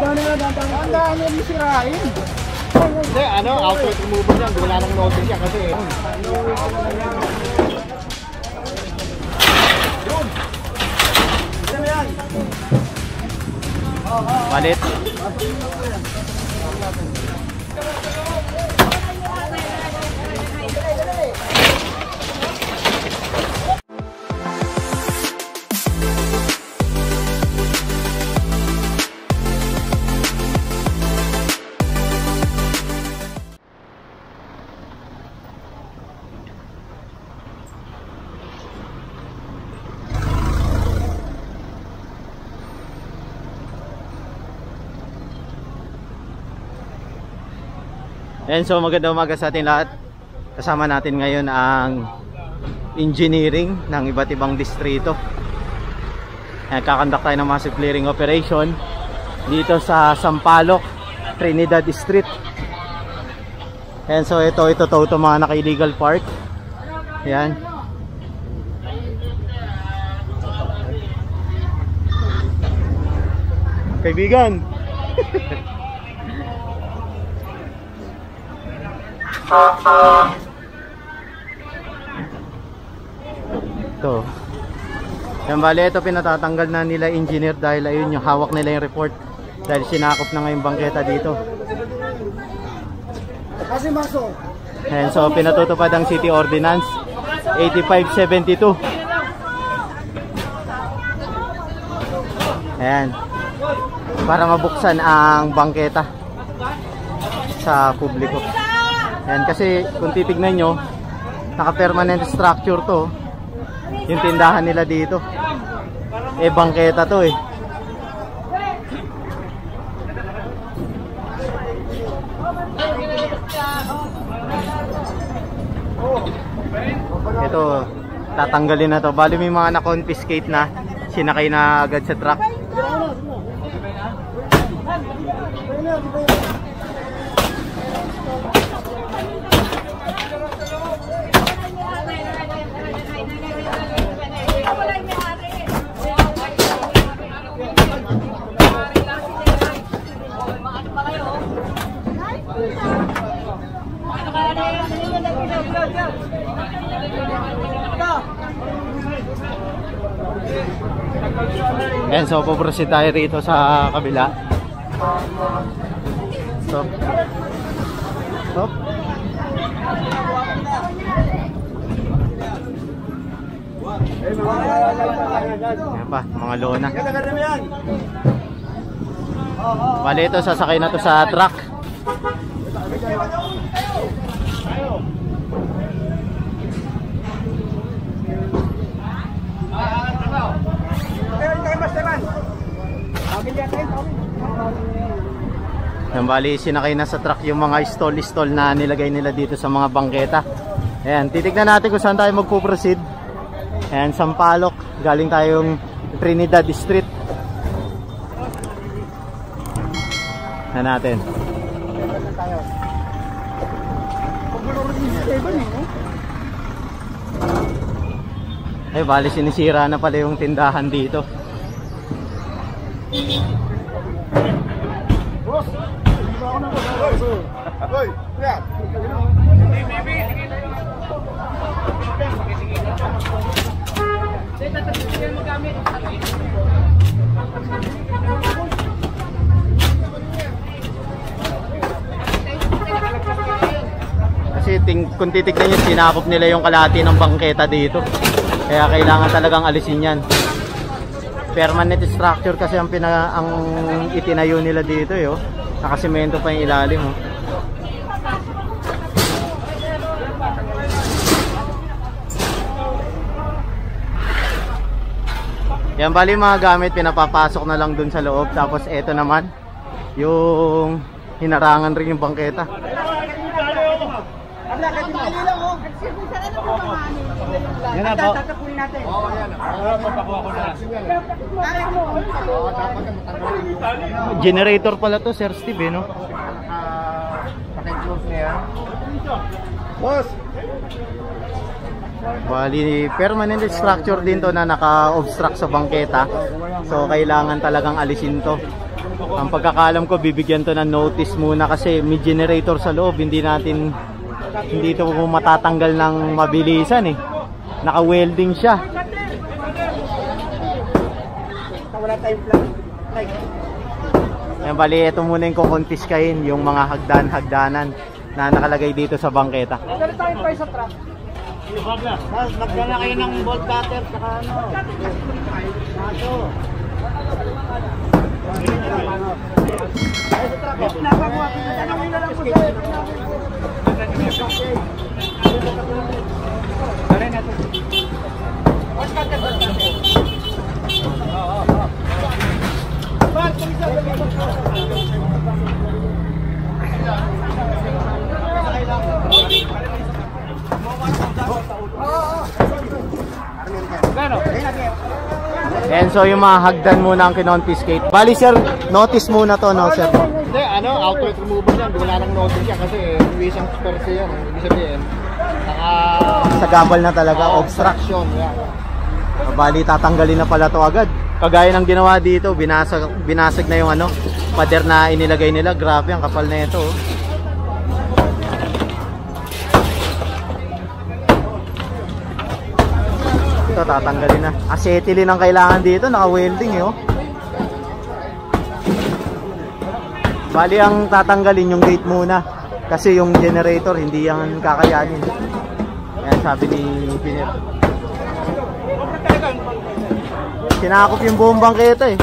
Tandaan nyo yung sirain. Hindi, ano, outlet removal yan. Wala nang notice yan kasi. Palit. And so magandang umaga sa ating lahat. Kasama natin ngayon ang engineering ng iba't ibang distrito. Kakandak tayo ng massive clearing operation dito sa Sampaloc, Trinidad District. And so ito mga naka-illegal park. Yan. Kaibigan. Ito. Yan, bali, ito pinatatanggal na nila engineer dahil ayun yung hawak nila yung report dahil sinakop na ngayong bangketa dito. Yan, so pinatutupad ang City Ordinance 8572. Ayan, para mabuksan ang bangketa sa publiko. Yan, kasi kung titignan nyo, naka-permanent structure to. Yung tindahan nila dito, eh bangketa to eh. Ito, tatanggalin na to. Bali may mga na-confiscate na, sinakay na agad sa truck. Ayan, so puproceed tayo rito sa kabila. Stop. Stop. Ayan pa, mga lona. Bali, ito sasakay na to sa truck. Yan, bali sinakay na sa truck yung mga stall na nilagay nila dito sa mga bangketa. Ayan, titignan natin kung saan tayo magpuproceed. Ayan, Sampaloc, galing tayong Trinidad District. Na natin. Ay, bali sinisira na pala yung tindahan dito. Kasi kung titignan nyo, sinakop nila yung kalahati ng bangketa dito. Kaya kailangan talagang alisin yan. Permanent structure kasi ang itinayo nila dito eh, oh. Nakasimento pa yung ilalim, oh. Yan, bali mga gamit pinapapasok na lang dun sa loob. Tapos eto naman yung hinarangan rin yung bangketa. Yan na po. Generator pala to, Sir Steve, eh, no? Boss! Bali, permanent structure din to na naka-obstruct sa bangketa. So, kailangan talagang alisin to. Ang pagkakalam ko, bibigyan to ng notice muna kasi may generator sa loob. Hindi ito matatanggal ng mabilisan eh. Naka-welding siya. Wala tayong plan. Ayan, bali, ito muna yung kukontiskahin, yung mga hagdanan na nakalagay dito sa bangketa. Dali tayo pa sa truck. Magdala kayo ng bolt cutter saka ano. And so yung mga hagdan muna ang kinonfiscate. Bali sir, notice muna to, no sir? Hindi, outright removal yan. Wala nang notice yan kasi isang perse yan. Ibig sabihin, Sagabal na talaga, obstruction. Yan. Bali, tatanggalin na pala to agad. Kagaya ng ginawa dito, binasag na yung pader na inilagay nila. Grabe, ang kapal na ito. Ito, tatanggalin na. Acetylene ang kailangan dito, naka-welding eh. Bali, ang tatanggalin yung gate muna. Kasi yung generator, hindi yan kakayanin. Ayan, sabi ni engineer. Sinakop yung buong bangketa eh.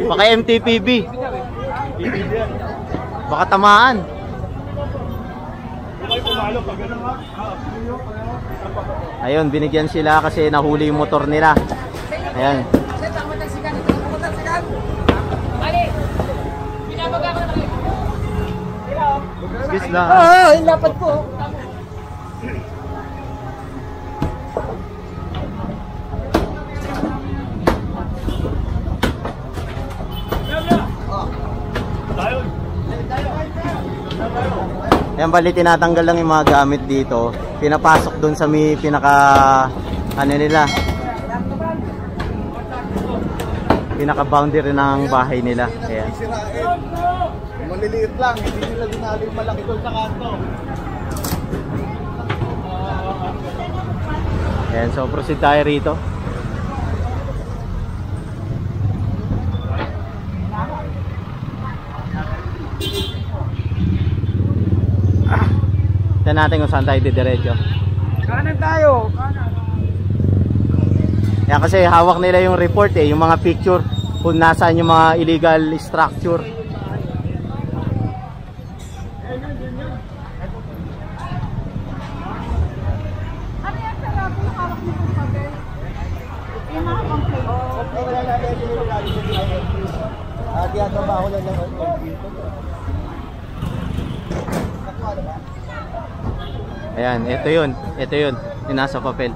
Baka MTPB. Baka tamaan. Ayun, binigyan sila kasi nahuli yung motor nila. Ayan. Excuse lang. Dapat po. Ayan, bali tinatanggal lang yung mga gamit dito. Pinapasok dun sa may pinaka boundary ng bahay nila. Ayan. Maliliit lang, hindi nila dinali yung malaki doon sa kanto. Ayan, so proceed tayo rito. Tignan natin kung saan tayo didiretso. Kanan tayo, kanan. Yan kasi hawak nila yung report eh, yung mga picture kung nasaan yung mga illegal structure. Ayan, ito yun, yung nasa papel.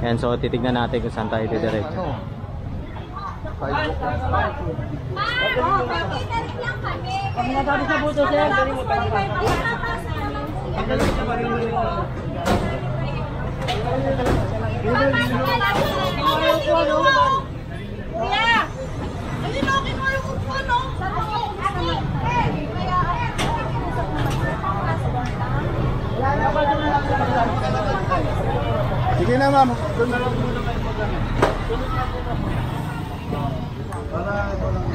Ayan, so titignan natin kung saan tayo didiretso. Pag natabi sa buto sir, galing mo tayo. Kuya! Alinokin mo yung upo, no? Sige na ma'am, doon na lang muna kayo magana. Para ito lang.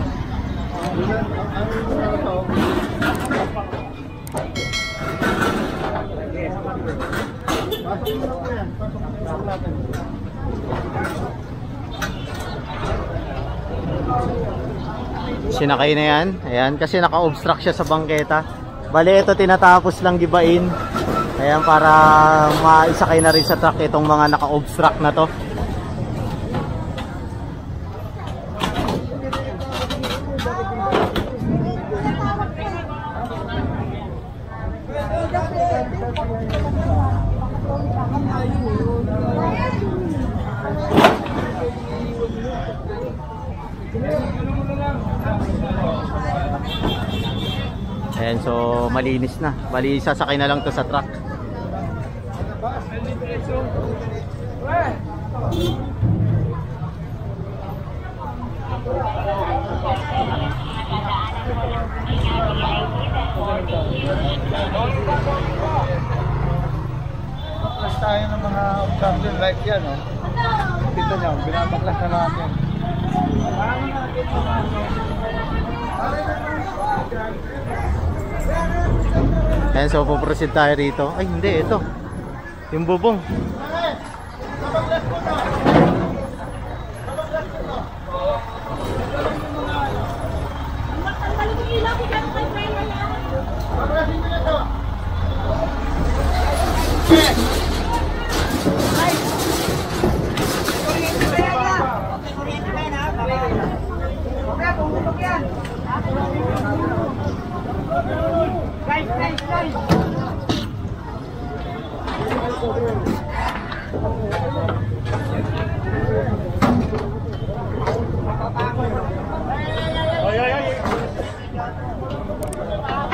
Sinakay na yan. Ayan, kasi naka-obstruct siya sa bangketa. Bale, ito tinatapos lang gibain. Ayan, para maisakay na rin sa truck itong mga naka-obstruct na to. Ayan, so malinis na. Bali, sasakay na lang to sa truck. Baklas tayo ng mga obstruction light yan, oh. Kita nyo, binabaklas na natin. Ayan, so puproceed tayo rito. Ay, hindi, ito. Yung bubong.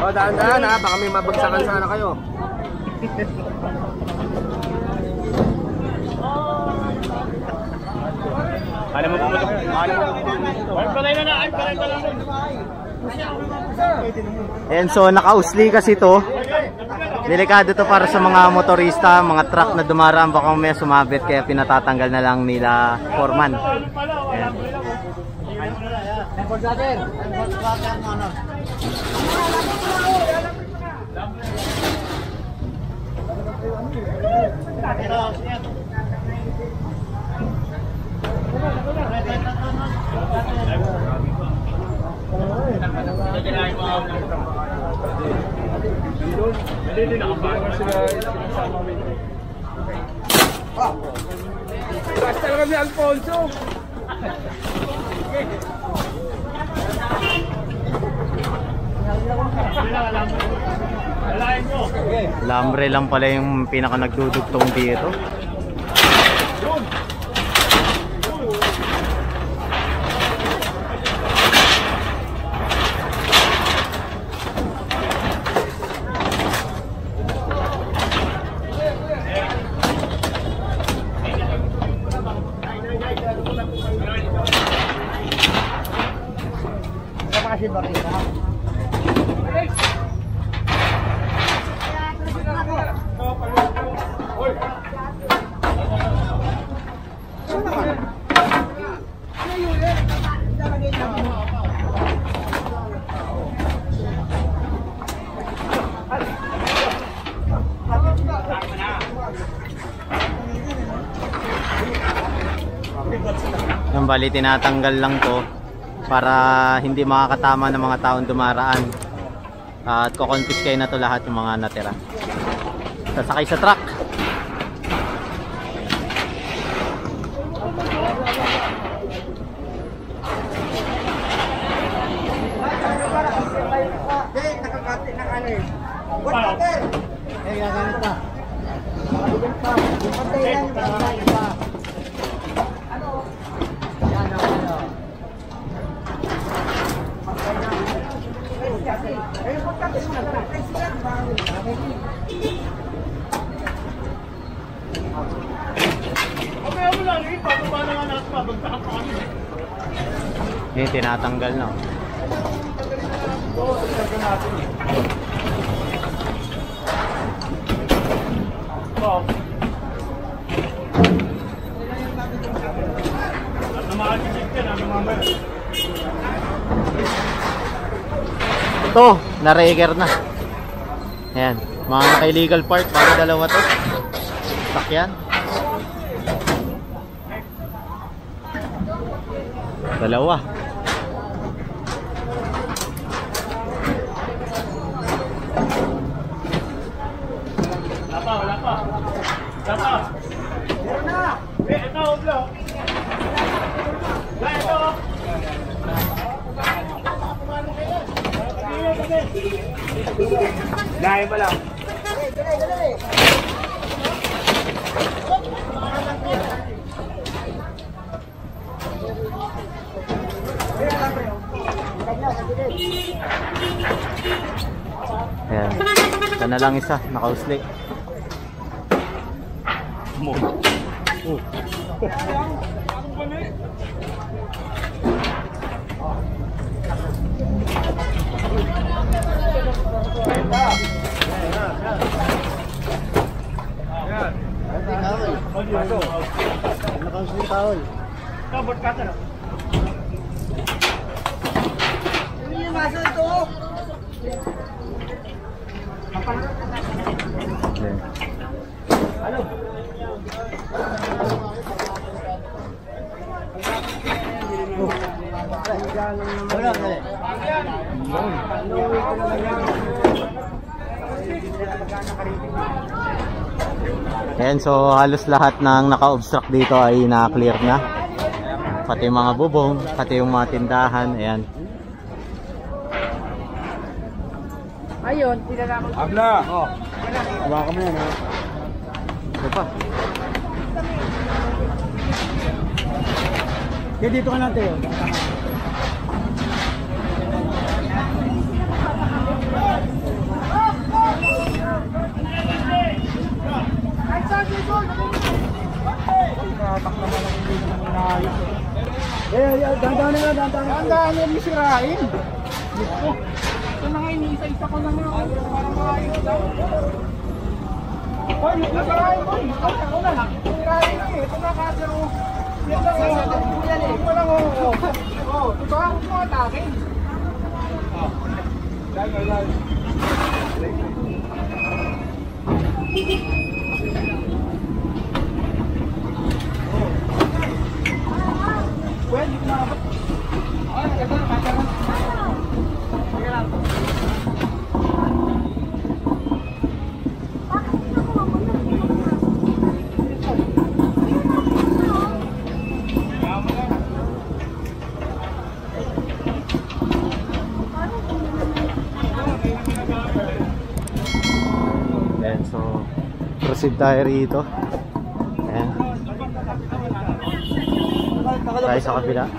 O, daan-daan ha, baka may mabagsakan sana kayo. Alam mo pumunta. Ay, palay na na. Ay, palay na lang. Ayan, so naka-usli kasi to. Delikado to para sa mga motorista, mga truck na dumaraan, baka may sumabit, kaya pinatatanggal na lang nila foreman. Ayan. Basta lang kami Alfonso. Lambre lang pala yung pinaka nagdudugtong dito. Yung bali, tinatanggal lang to para hindi makakatama ng mga taong dumaraan, at kukonfiskay na to lahat yung mga natira. Sasakay sa truck. Yung tinatanggal na. Ito, na-reger na. Ayan, mga naka-illegal part, bago dalawa to. Sakyan. Dalawa. Wala pa. Ito, bro. Ito. Dahil pa lang. Dali. Ayan. Ito na lang isa, nakausli. Ayan, so halos lahat ng naka-obstruct dito ay na-clear na. Pati yung mga bubong, pati yung mga tindahan, ayan. Ayun, tinalaman ko. Abla! Oh. Hawakan mo yan, ha? Ito pa. Kaya dito ka natin, oh. Dandahan na nga, dandahan na yung sirain. Ito na nga, iniisa-isa ko na nga. Parang maayos lang. Hoy, yung sirain mo. Ito na lang. Sirain na eh. Ito na kasero. Yan lang eh. Ito lang oh. Oh, ito ang mga takin. Ayan, so proceed tayo rito. Ayan. Tayo sa kabila.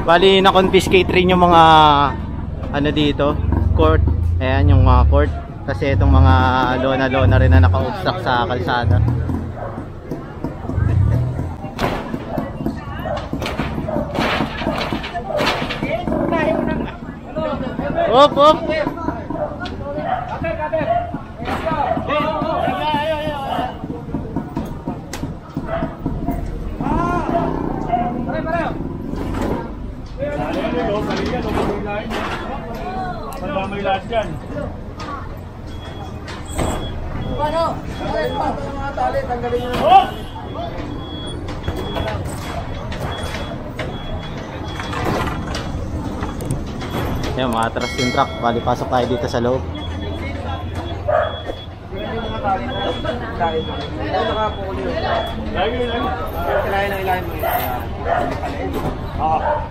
Bali, na-confiscate rin yung mga ano dito, court. Ayan, yung mga court. Kasi itong mga lona-lona rin na naka-obstruct sa kalsada. Op, op! May lahat dyan. Paano? Mga tali, tanggalin nyo. Oh! Yan, mga atras yung truck. Bali, pasok tayo dito sa loob. Mga tali na. Tali na. Ay, nakapukul yun. Lagi yun. Kailangan ng ilahin mo yun. Ah.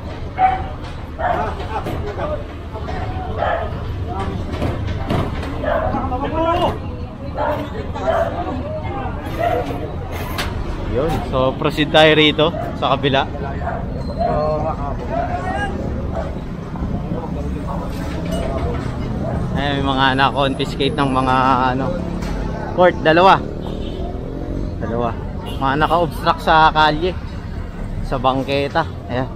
Yun, so proceed tayo rito sa kabila. May mga na-confiscate ng mga ano, court, dalawa. Mga naka-obstruct sa kalye, sa bangketa. Ayan.